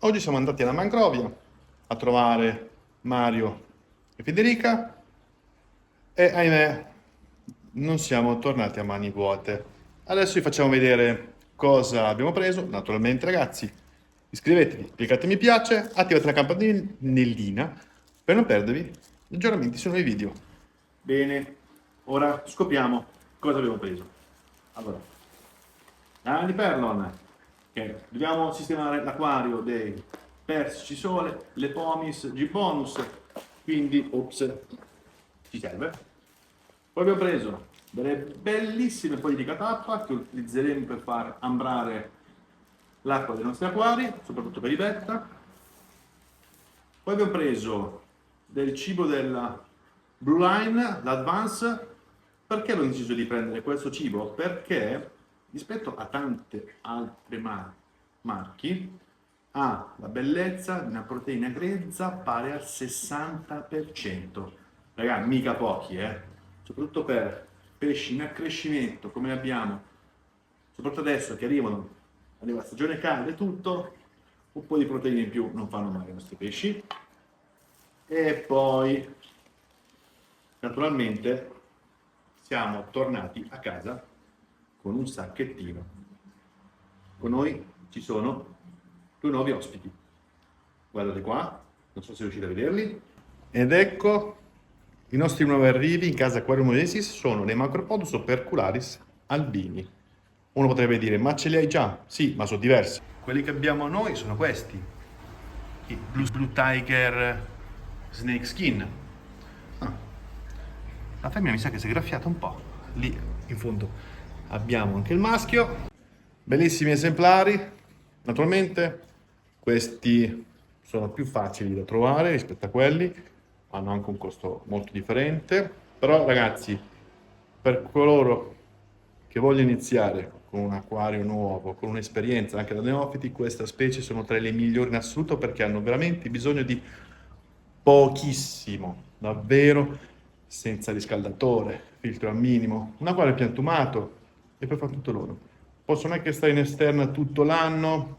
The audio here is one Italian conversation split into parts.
Oggi siamo andati alla Mangrovia a trovare Mario e Federica e ahimè non siamo tornati a mani vuote. Adesso vi facciamo vedere cosa abbiamo preso. Naturalmente ragazzi, iscrivetevi, cliccate mi piace, attivate la campanellina per non perdervi gli aggiornamenti sui nuovi video. Bene, ora scopriamo cosa abbiamo preso. Allora, lana di Perlon, che dobbiamo sistemare l'acquario dei persici sole, le pomis G-Bonus, quindi ops, ci serve. Poi abbiamo preso delle bellissime foglie di catappa che utilizzeremo per far ambrare l'acqua dei nostri acquari, soprattutto per i betta. Poi abbiamo preso del cibo della Blue Line, l'Advance. Perché ho deciso di prendere questo cibo? Perché rispetto a tante altre marchi ha la bellezza di una proteina grezza pari al 60%. Ragazzi, mica pochi, soprattutto per pesci in accrescimento come abbiamo, soprattutto adesso che arriva la stagione calda e tutto, un po' di proteine in più non fanno male ai nostri pesci. E poi, naturalmente, siamo tornati a casa con un sacchettino. Con noi ci sono due nuovi ospiti. Guardate qua, non so se riuscite a vederli. Ed ecco i nostri nuovi arrivi in casa Aquarium Oasis sono le Macropodus opercularis albini. Uno potrebbe dire, ma ce li hai già? Sì, ma sono diversi. Quelli che abbiamo noi sono questi. I Blue Tiger Snake Skin. La femmina mi sa che si è graffiata un po'. Lì in fondo abbiamo anche il maschio. Bellissimi esemplari. Naturalmente questi sono più facili da trovare rispetto a quelli. Hanno anche un costo molto differente. Però ragazzi, per coloro che vogliono iniziare con un acquario nuovo, con un'esperienza anche da neofiti, queste specie sono tra le migliori in assoluto perché hanno veramente bisogno di pochissimo, davvero, senza riscaldatore, filtro al minimo, un acquario piantumato e poi fa tutto loro. Possono anche stare in esterna tutto l'anno,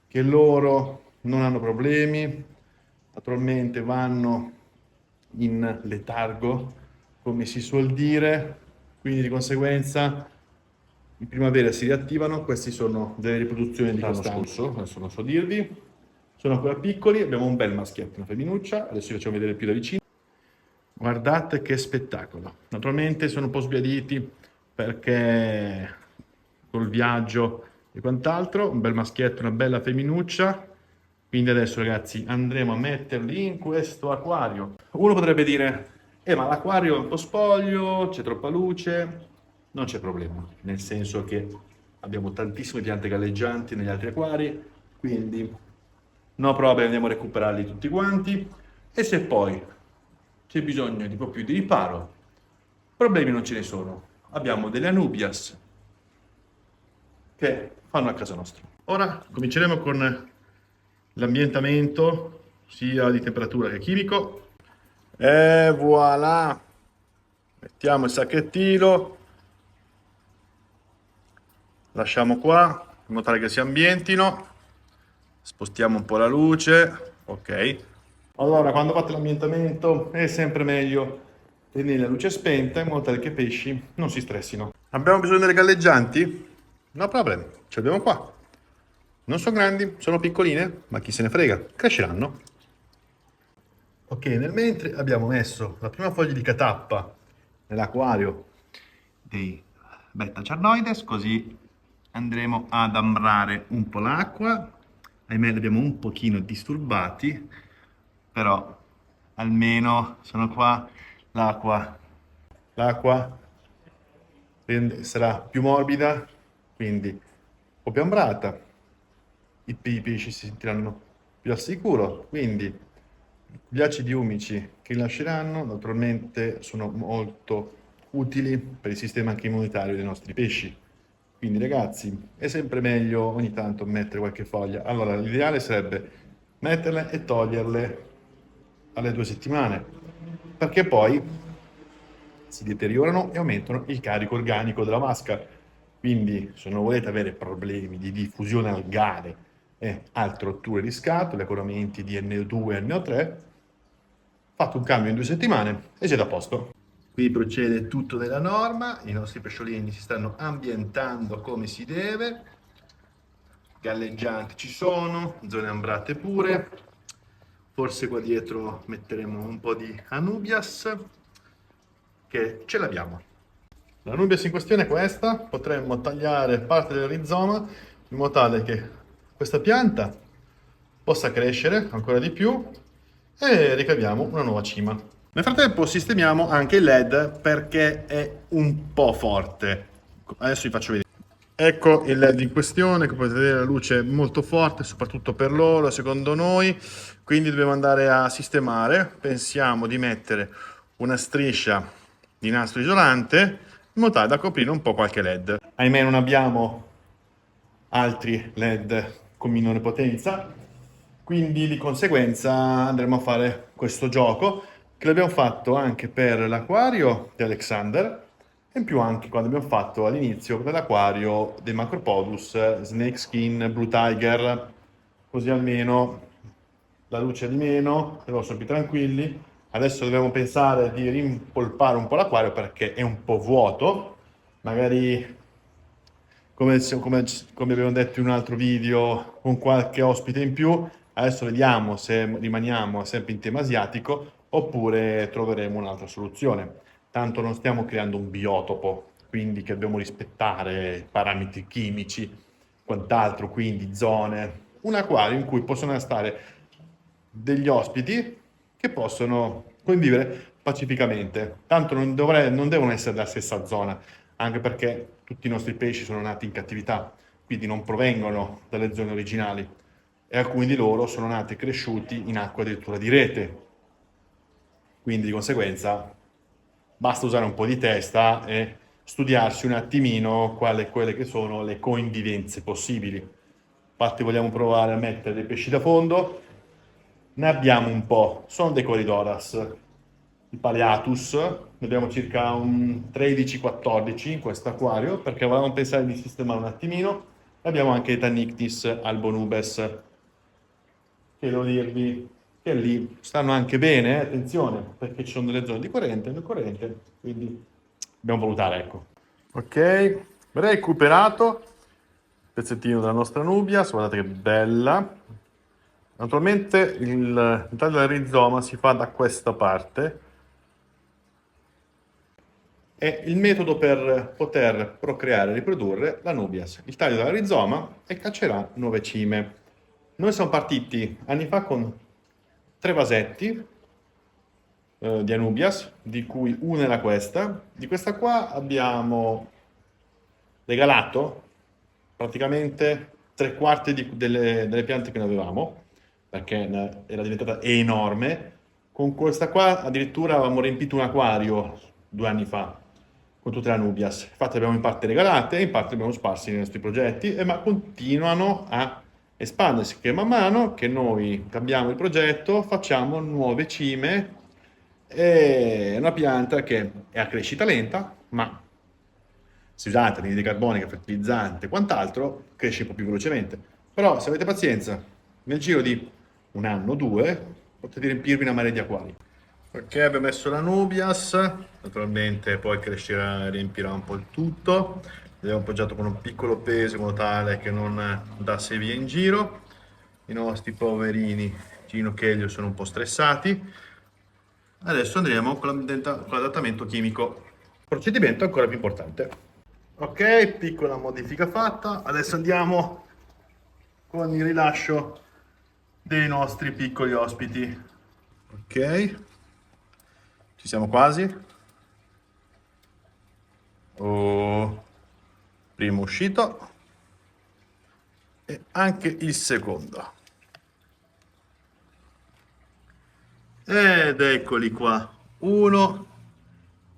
che loro non hanno problemi, naturalmente vanno in letargo, come si suol dire, quindi di conseguenza in primavera si riattivano. Questi sono delle riproduzioni di l'anno scorso, adesso non so dirvi. Sono ancora piccoli, abbiamo un bel maschietto e una femminuccia, adesso vi facciamo vedere più da vicino. Guardate che spettacolo. Naturalmente sono un po' sbiaditi perché col viaggio e quant'altro, un bel maschietto e una bella femminuccia. Quindi adesso ragazzi andremo a metterli in questo acquario. Uno potrebbe dire, ma l'acquario è un po' spoglio, c'è troppa luce. Non c'è problema, nel senso che abbiamo tantissime piante galleggianti negli altri acquari, quindi no problem, andiamo a recuperarli tutti quanti. E se poi c'è bisogno di un po' più di riparo, problemi non ce ne sono. Abbiamo delle Anubias che fanno a casa nostra. Ora cominceremo con l'ambientamento sia di temperatura che chimico. E voilà! Mettiamo il sacchettino, lasciamo qua in modo tale che si ambientino, spostiamo un po' la luce, ok. Allora, quando fate l'ambientamento è sempre meglio tenere la luce spenta in modo tale che i pesci non si stressino. Abbiamo bisogno delle galleggianti? No problem, ce le abbiamo qua. Non sono grandi, sono piccoline, ma chi se ne frega, cresceranno. Ok, nel mentre abbiamo messo la prima foglia di catappa nell'acquario dei Betta Charnoides, così andremo ad ambrare un po' l'acqua. Ahimè li abbiamo un pochino disturbati, però almeno sono qua, l'acqua sarà più morbida, quindi un po' più ambrata, i pesci si sentiranno più al sicuro, quindi gli acidi umici che rilasceranno naturalmente sono molto utili per il sistema anche immunitario dei nostri pesci. Quindi ragazzi, è sempre meglio ogni tanto mettere qualche foglia. Allora, l'ideale sarebbe metterle e toglierle alle 2 settimane, perché poi si deteriorano e aumentano il carico organico della vasca. Quindi, se non volete avere problemi di diffusione algale e altre rotture di scatole, abbonamenti di NO2 e NO3. Fatto un cambio in 2 settimane e siete a posto. Qui procede tutto nella norma, i nostri pesciolini si stanno ambientando come si deve, galleggianti ci sono, zone ambrate pure, forse qua dietro metteremo un po' di Anubias, che ce l'abbiamo. L'Anubias in questione è questa, potremmo tagliare parte del rizoma in modo tale che questa pianta possa crescere ancora di più e ricaviamo una nuova cima. Nel frattempo sistemiamo anche il LED perché è un po' forte. Adesso vi faccio vedere. Ecco il LED in questione, come potete vedere la luce è molto forte, soprattutto per loro, secondo noi, quindi dobbiamo andare a sistemare. Pensiamo di mettere una striscia di nastro isolante in modo tale da coprire un po' qualche LED. Ahimè non abbiamo altri LED con minore potenza, quindi di conseguenza andremo a fare questo gioco che l'abbiamo fatto anche per l'acquario di Alexander e in più anche quando abbiamo fatto all'inizio per l'acquario dei Macropodus Snakeskin Blue Tiger, così almeno la luce è di meno e loro sono più tranquilli. Adesso dobbiamo pensare di rimpolpare un po' l'acquario perché è un po' vuoto, magari come abbiamo detto in un altro video, con qualche ospite in più. Adesso vediamo se rimaniamo sempre in tema asiatico oppure troveremo un'altra soluzione. Tanto non stiamo creando un biotopo, quindi che dobbiamo rispettare parametri chimici, quant'altro, quindi zone. Un acquario in cui possono stare degli ospiti che possono convivere pacificamente. Tanto non devono essere della stessa zona, anche perché tutti i nostri pesci sono nati in cattività, quindi non provengono dalle zone originali e alcuni di loro sono nati e cresciuti in acqua addirittura di rete. Quindi di conseguenza basta usare un po' di testa e studiarsi un attimino quelle che sono le convivenze possibili. Infatti vogliamo provare a mettere dei pesci da fondo, ne abbiamo un po', sono dei Corydoras, i Paleatus, ne abbiamo circa un 13-14 in questo acquario perché volevamo pensare di sistemare un attimino. E abbiamo anche i Tannictis albonubes, che devo dirvi che lì stanno anche bene, attenzione, perché ci sono delle zone di corrente e non corrente, quindi dobbiamo valutare, ecco. Ok, recuperato il pezzettino della nostra Nubias, guardate che bella. Naturalmente il taglio del rizoma si fa da questa parte. È il metodo per poter procreare e riprodurre la Nubias. Il taglio del rizoma e caccerà nuove cime. Noi siamo partiti anni fa con 3 vasetti di Anubias, di cui una era questa. Di questa qua abbiamo regalato praticamente 3/4 delle piante che noi avevamo, perché era diventata enorme. Con questa qua addirittura avevamo riempito un acquario 2 anni fa con tutte le Anubias. Infatti abbiamo in parte regalate e in parte abbiamo sparsi nei nostri progetti, ma continuano a espandersi, che man mano che noi cambiamo il progetto facciamo nuove cime. È una pianta che è a crescita lenta, ma se usate anidride carbonica, fertilizzante e quant'altro, cresce un po' più velocemente. Però se avete pazienza, nel giro di un anno o due potete riempirvi una marea di acquari. Ok, abbiamo messo la Nubias, naturalmente poi crescerà e riempirà un po' il tutto. L'abbiamo appoggiato con un piccolo peso in modo tale che non andasse via in giro. I nostri poverini Gino e Chelio sono un po' stressati. Adesso andremo con l'adattamento chimico. Procedimento ancora più importante. Ok, piccola modifica fatta. Adesso andiamo con il rilascio dei nostri piccoli ospiti. Ok, ci siamo quasi. Oh, primo uscito e anche il secondo. Ed eccoli qua, uno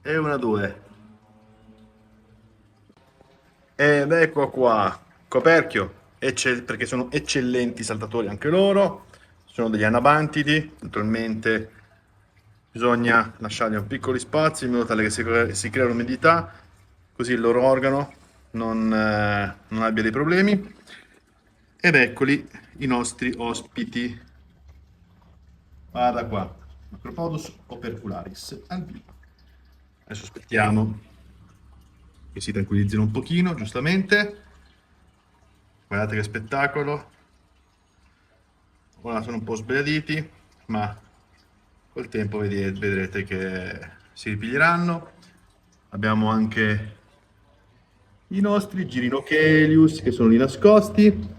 e una due. Ed ecco qua, coperchio, perché sono eccellenti saltatori anche loro. Sono degli anabantidi, naturalmente bisogna lasciargli un piccoli spazi in modo tale che si crea l'umidità, così il loro organo non abbia dei problemi. Ed eccoli i nostri ospiti. Guarda qua, Macropodus opercularis albino. Adesso aspettiamo che si tranquillizzino un pochino, giustamente. Guardate che spettacolo. Ora sono un po' sbiaditi, ma col tempo vedrete che si ripiglieranno. Abbiamo anche i nostri Girinochelius che sono lì nascosti.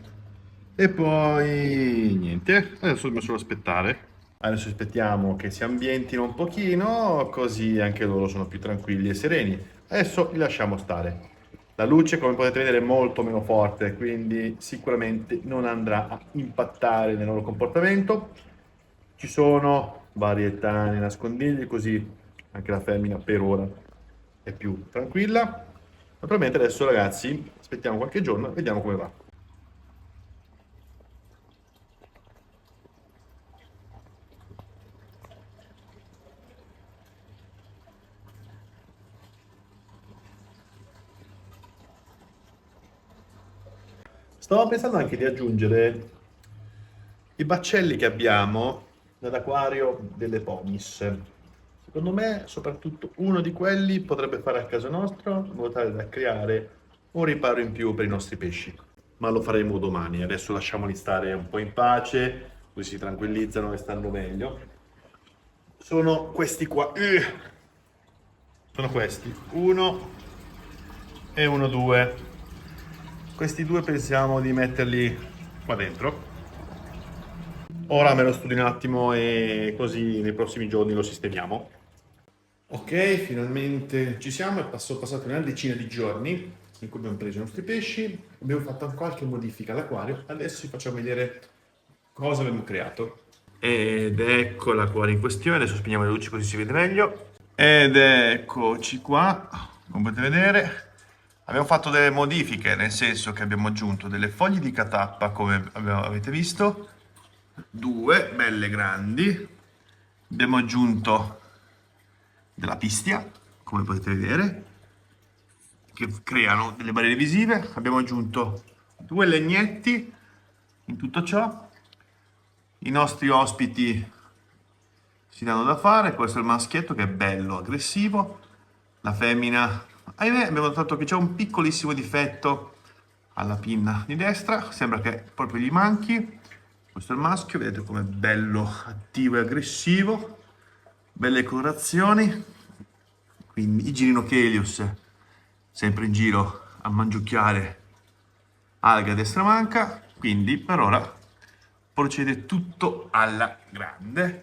E poi niente, adesso dobbiamo solo aspettare. Adesso aspettiamo che si ambientino un pochino, così anche loro sono più tranquilli e sereni. Adesso li lasciamo stare. La luce, come potete vedere, è molto meno forte, quindi sicuramente non andrà a impattare nel loro comportamento. Ci sono varietà nei nascondigli, così anche la femmina per ora è più tranquilla. Naturalmente adesso ragazzi, aspettiamo qualche giorno e vediamo come va. Stavo pensando anche di aggiungere i baccelli che abbiamo nell'acquario delle ponis. Secondo me, soprattutto uno di quelli potrebbe fare a casa nostro, in modo tale da creare un riparo in più per i nostri pesci. Ma lo faremo domani. Adesso lasciamoli stare un po' in pace, così si tranquillizzano e stanno meglio. Sono questi qua. Sono questi. Uno e uno, due. Questi due pensiamo di metterli qua dentro. Ora me lo studio un attimo e così nei prossimi giorni lo sistemiamo. Ok, finalmente ci siamo, passata una decina di giorni in cui abbiamo preso i nostri pesci, abbiamo fatto qualche modifica all'acquario, adesso vi facciamo vedere cosa abbiamo creato. Ed ecco l'acquario in questione, adesso spegniamo le luci così si vede meglio. Ed eccoci qua, come potete vedere. Abbiamo fatto delle modifiche, nel senso che abbiamo aggiunto delle foglie di catappa, come avete visto, due belle grandi. Abbiamo aggiunto della pistia, come potete vedere, che creano delle barriere visive. Abbiamo aggiunto due legnetti in tutto ciò. I nostri ospiti si danno da fare. Questo è il maschietto che è bello, aggressivo. La femmina, ahimè, abbiamo notato che c'è un piccolissimo difetto alla pinna di destra, sembra che proprio gli manchi. Questo è il maschio, vedete com'è bello, attivo e aggressivo, belle colorazioni. Quindi i Girinochelius sempre in giro a mangiucchiare alga a destra manca, quindi per ora procede tutto alla grande.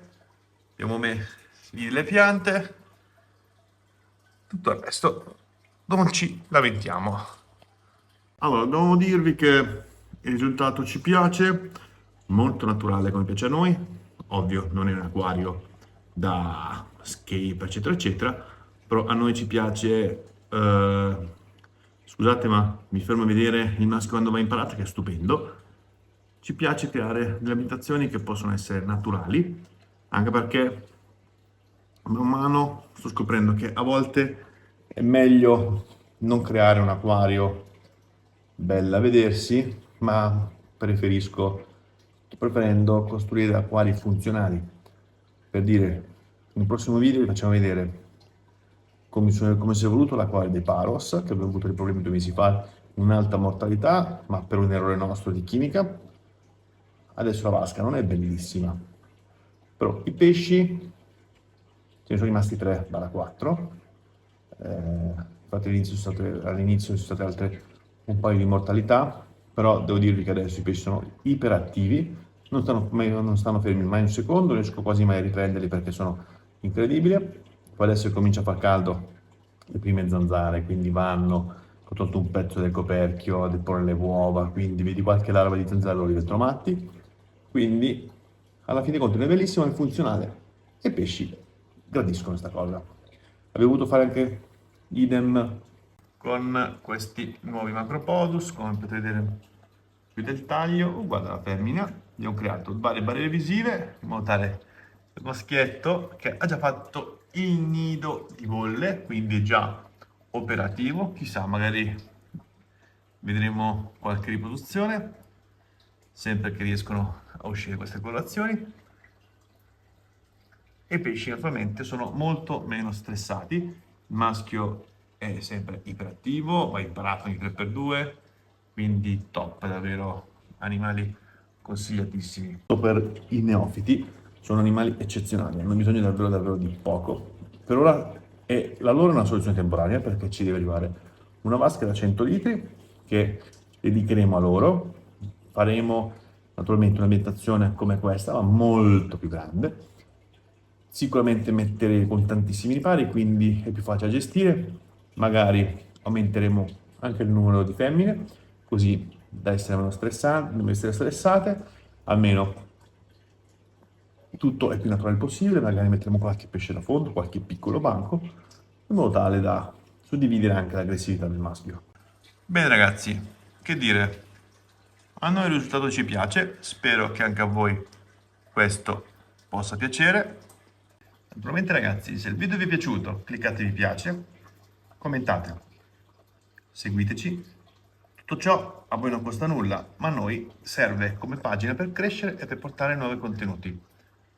Abbiamo messo lì le piante, tutto il resto non ci lamentiamo. Allora, devo dirvi che il risultato ci piace, molto naturale come piace a noi, ovvio non è un acquario da scape eccetera eccetera, però a noi ci piace, scusate ma mi fermo a vedere il maschio quando va in parata che è stupendo, ci piace creare delle abitazioni che possono essere naturali, anche perché man mano sto scoprendo che a volte è meglio non creare un acquario bello a vedersi, ma preferendo costruire acquari funzionali. Per dire, nel prossimo video vi facciamo vedere come si è evoluto l'acquario dei Paros, che abbiamo avuto dei problemi 2 mesi fa, un'alta mortalità, ma per un errore nostro di chimica. Adesso la vasca non è bellissima, però i pesci ce ne sono rimasti 3/4. Infatti all'inizio sono state altre un paio di mortalità, però devo dirvi che adesso i pesci sono iperattivi, non stanno fermi mai un secondo, non riesco quasi mai a riprenderli perché sono incredibili. Poi adesso che comincia a far caldo, le prime zanzare, quindi vanno, ho tolto un pezzo del coperchio a deporre le uova, quindi vedi qualche larva di zanzara li vedo matti, quindi alla fine conto è bellissimo, è funzionale e i pesci gradiscono questa cosa. Avevo voluto fare anche idem con questi nuovi Macropodus, come potete vedere più del taglio, uguale alla femmina. Abbiamo creato varie barriere visive in modo tale il maschietto che ha già fatto il nido di bolle, quindi è già operativo, chissà, magari vedremo qualche riproduzione. sempre che riescono a uscire queste colorazioni. E i pesci naturalmente sono molto meno stressati. Il maschio è sempre iperattivo, va imparato ogni 3x2, quindi top, davvero animali consigliatissimi. Per i neofiti sono animali eccezionali, hanno bisogno davvero di poco. Per ora la loro è una soluzione temporanea perché ci deve arrivare una vasca da 100 litri che dedicheremo a loro. Faremo naturalmente un'ambientazione come questa, ma molto più grande. Sicuramente mettere con tantissimi ripari, quindi è più facile da gestire. Magari aumenteremo anche il numero di femmine, così da essere meno stressanti, non essere stressate, almeno tutto è più naturale possibile. Magari metteremo qualche pesce da fondo, qualche piccolo banco, in modo tale da suddividere anche l'aggressività del maschio. Bene ragazzi, che dire, a noi il risultato ci piace, spero che anche a voi questo possa piacere. Naturalmente ragazzi, se il video vi è piaciuto, cliccate mi piace, commentate, seguiteci. Tutto ciò a voi non costa nulla, ma a noi serve come pagina per crescere e per portare nuovi contenuti.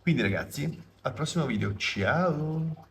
Quindi ragazzi, al prossimo video, ciao!